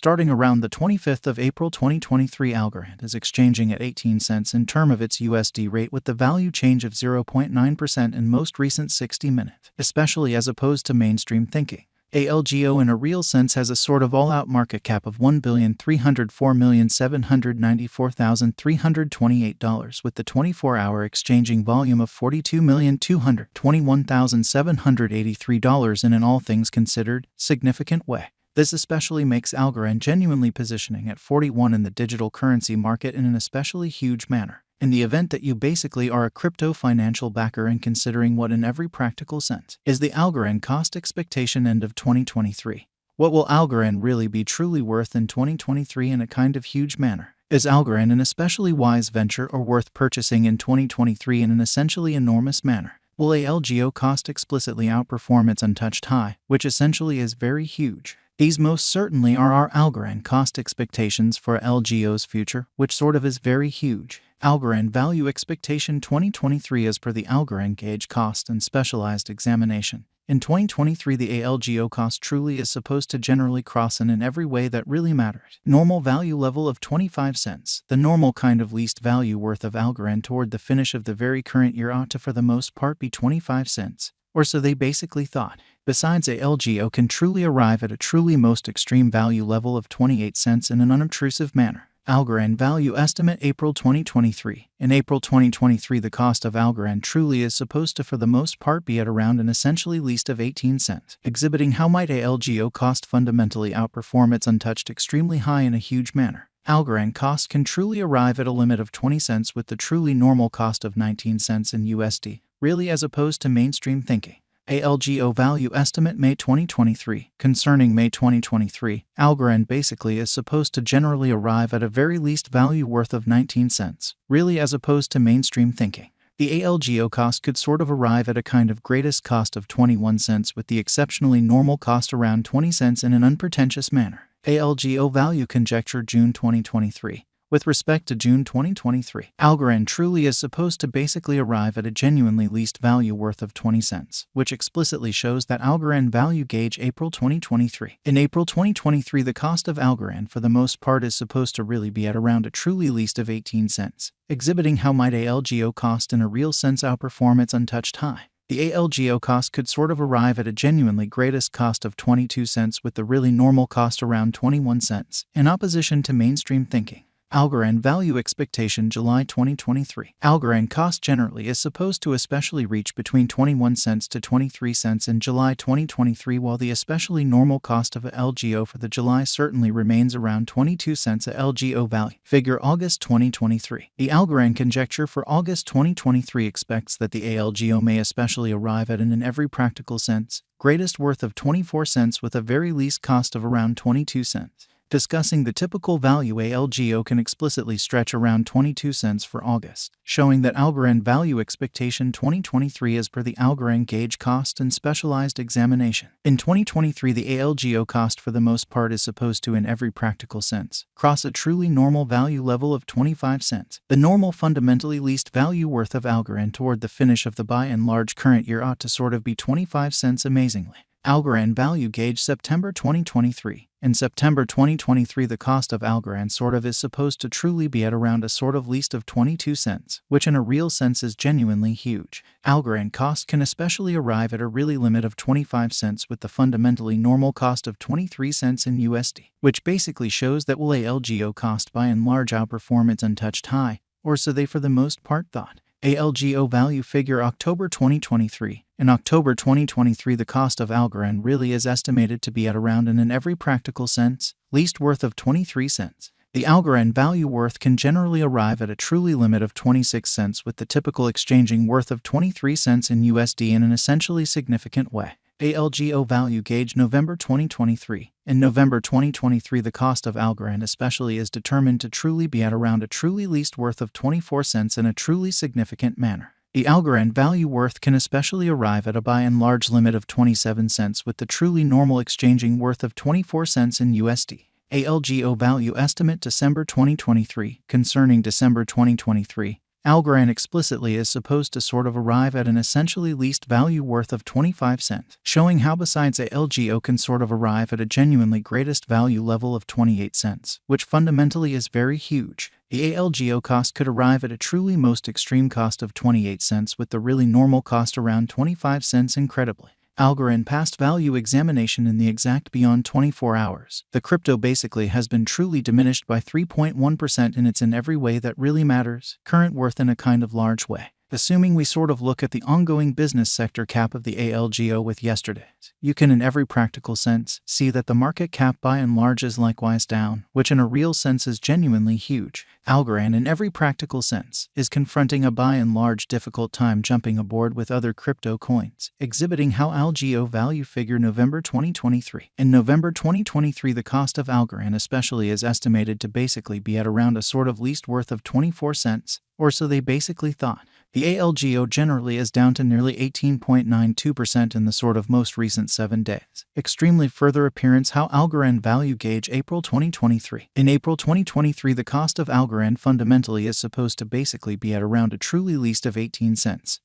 Starting around the 25th of April 2023, Algorand is exchanging at 18 cents in term of its USD rate with the value change of 0.9% in most recent 60 minutes, especially as opposed to mainstream thinking. ALGO in a real sense has a sort of all-out market cap of $1,304,794,328 with the 24-hour exchanging volume of $42,221,783 in an all things considered significant way. This especially makes Algorand genuinely positioning at 41 in the digital currency market in an especially huge manner. In the event that you basically are a crypto financial backer and considering what in every practical sense is the Algorand cost expectation end of 2023. What will Algorand really be truly worth in 2023 in a kind of huge manner? Is Algorand an especially wise venture or worth purchasing in 2023 in an essentially enormous manner? Will ALGO cost explicitly outperform its untouched high, which essentially is very huge? These most certainly are our Algorand cost expectations for ALGO's future, which sort of is very huge. Algorand value expectation 2023 as per the Algorand gauge cost and specialized examination. In 2023, the ALGO cost truly is supposed to generally cross in every way that really matters. Normal value level of 25 cents. The normal kind of least value worth of Algorand toward the finish of the very current year ought to for the most part be 25 cents. Or so they basically thought. Besides, ALGO can truly arrive at a truly most extreme value level of 28 cents in an unobtrusive manner. Algorand value estimate April 2023. In April 2023, the cost of Algorand truly is supposed to for the most part be at around an essentially least of 18 cents, exhibiting how might ALGO cost fundamentally outperform its untouched extremely high in a huge manner. Algorand cost can truly arrive at a limit of 20 cents with the truly normal cost of 19 cents in USD, really as opposed to mainstream thinking. ALGO value estimate May 2023. Concerning May 2023, Algorand basically is supposed to generally arrive at a very least value worth of 19 cents, really as opposed to mainstream thinking. The ALGO cost could sort of arrive at a kind of greatest cost of 21 cents with the exceptionally normal cost around 20 cents in an unpretentious manner. ALGO value conjecture June 2023. With respect to June 2023, Algorand truly is supposed to basically arrive at a genuinely least value worth of 20 cents, which explicitly shows that Algorand value gauge April 2023. In April 2023, the cost of Algorand for the most part is supposed to really be at around a truly least of 18 cents, exhibiting how might ALGO cost in a real sense outperform its untouched high. The ALGO cost could sort of arrive at a genuinely greatest cost of 22 cents with the really normal cost around 21 cents, in opposition to mainstream thinking. Algorand value expectation July 2023. Algorand cost generally is supposed to especially reach between 21 cents to 23 cents in July 2023, while the especially normal cost of ALGO for the July certainly remains around 22 cents ALGO value. Figure August 2023. The Algorand conjecture for August 2023 expects that the ALGO may especially arrive at an in every practical sense greatest worth of 24 cents with a very least cost of around 22 cents. Discussing the typical value, ALGO can explicitly stretch around 22 cents for August, showing that Algorand value expectation 2023 as per the Algorand gauge cost and specialized examination. In 2023, the ALGO cost for the most part is supposed to in every practical sense cross a truly normal value level of 25 cents. The normal fundamentally least value worth of Algorand toward the finish of the by and large current year ought to sort of be 25 cents amazingly. Algorand value gauge September 2023. In September 2023, the cost of Algorand sort of is supposed to truly be at around a sort of least of 22 cents, which in a real sense is genuinely huge. Algorand cost can especially arrive at a really limit of 25 cents with the fundamentally normal cost of 23 cents in USD, which basically shows that will ALGO cost by and large outperform its untouched high, or so they for the most part thought. ALGO value figure October 2023. In October 2023, the cost of Algorand really is estimated to be at around an in every practical sense least worth of 23 cents. The Algorand value worth can generally arrive at a truly limit of 26 cents with the typical exchanging worth of 23 cents in USD in an essentially significant way. ALGO value gauge November 2023. In November 2023, the cost of Algorand especially is determined to truly be at around a truly least worth of 24 cents in a truly significant manner. The Algorand value worth can especially arrive at a by and large limit of 27 cents with the truly normal exchanging worth of 24 cents in USD. ALGO value estimate December 2023. Concerning December 2023, Algorand explicitly is supposed to sort of arrive at an essentially least value worth of 25 cents, showing how besides ALGO can sort of arrive at a genuinely greatest value level of 28 cents, which fundamentally is very huge. The ALGO cost could arrive at a truly most extreme cost of 28 cents with the really normal cost around 25 cents incredibly. Algorand past value examination in the exact beyond 24 hours. The crypto basically has been truly diminished by 3.1% and it's in every way that really matters, current worth in a kind of large way. Assuming we sort of look at the ongoing business sector cap of the ALGO with yesterday's, you can in every practical sense see that the market cap by and large is likewise down, which in a real sense is genuinely huge. Algorand in every practical sense is confronting a by and large difficult time jumping aboard with other crypto coins, exhibiting how Algo value figure November 2023. In November 2023 the cost of Algorand especially is estimated to basically be at around a sort of least worth of 24 cents, or so they basically thought. The ALGO generally is down to nearly 18.92% in the sort of most recent 7 days. Extremely further appearance how Algorand value gauge April 2023. In April 2023 the cost of Algorand fundamentally is supposed to basically be at around a truly least of 18 cents.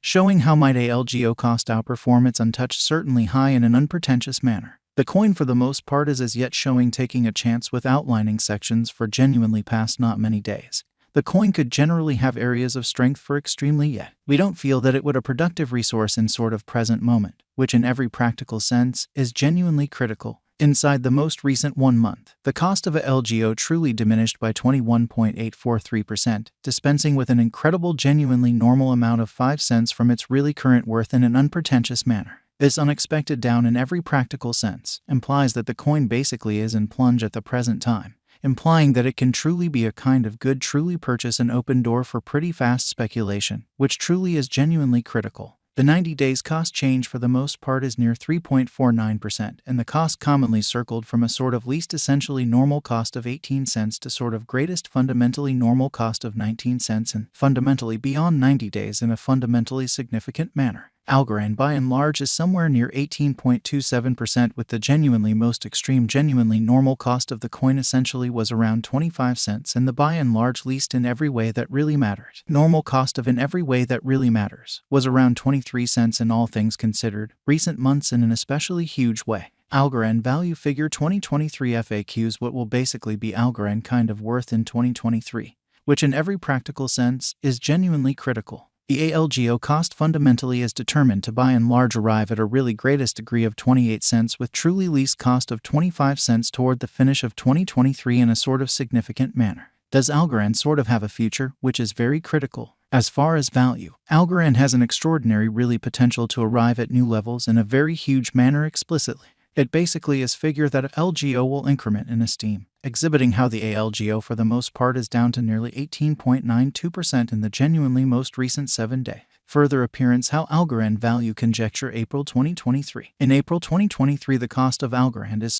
Showing how might ALGO cost outperform its untouched certainly high in an unpretentious manner. The coin for the most part is as yet showing taking a chance with outlining sections for genuinely past not many days. The coin could generally have areas of strength for extremely yet. We don't feel that it would a productive resource in sort of present moment, which in every practical sense is genuinely critical. Inside the most recent 1 month, the cost of a LGO truly diminished by 21.843%, dispensing with an incredible genuinely normal amount of 5 cents from its really current worth in an unpretentious manner. This unexpected down in every practical sense implies that the coin basically is in plunge at the present time, implying that it can truly be a kind of good truly purchase an open door for pretty fast speculation, which truly is critical. The 90 days cost change for the most part is near 3.49%, and the cost commonly circled from a sort of least essentially normal cost of 18 cents to sort of greatest fundamentally normal cost of 19 cents and fundamentally beyond 90 days in a fundamentally significant manner. Algorand by and large is somewhere near 18.27% with the genuinely most extreme genuinely normal cost of the coin essentially was around 25 cents and the by and large least in every way that really matters. Normal cost of in every way that really matters was around 23 cents in all things considered, recent months in an especially huge way. Algorand value figure 2023 FAQs what will basically be Algorand kind of worth in 2023, which in every practical sense is genuinely critical. The ALGO cost fundamentally is determined to by and large arrive at a really greatest degree of 28 cents with truly least cost of 25 cents toward the finish of 2023 in a sort of significant manner. Does Algorand sort of have a future, which is very critical? As far as value, Algorand has an extraordinary really potential to arrive at new levels in a very huge manner explicitly. It basically is figure that LGO will increment in esteem, exhibiting how the ALGO for the most part is down to nearly 18.92% in the genuinely most recent 7 days. Further appearance how Algorand value conjecture April 2023. In April 2023 the cost of Algorand is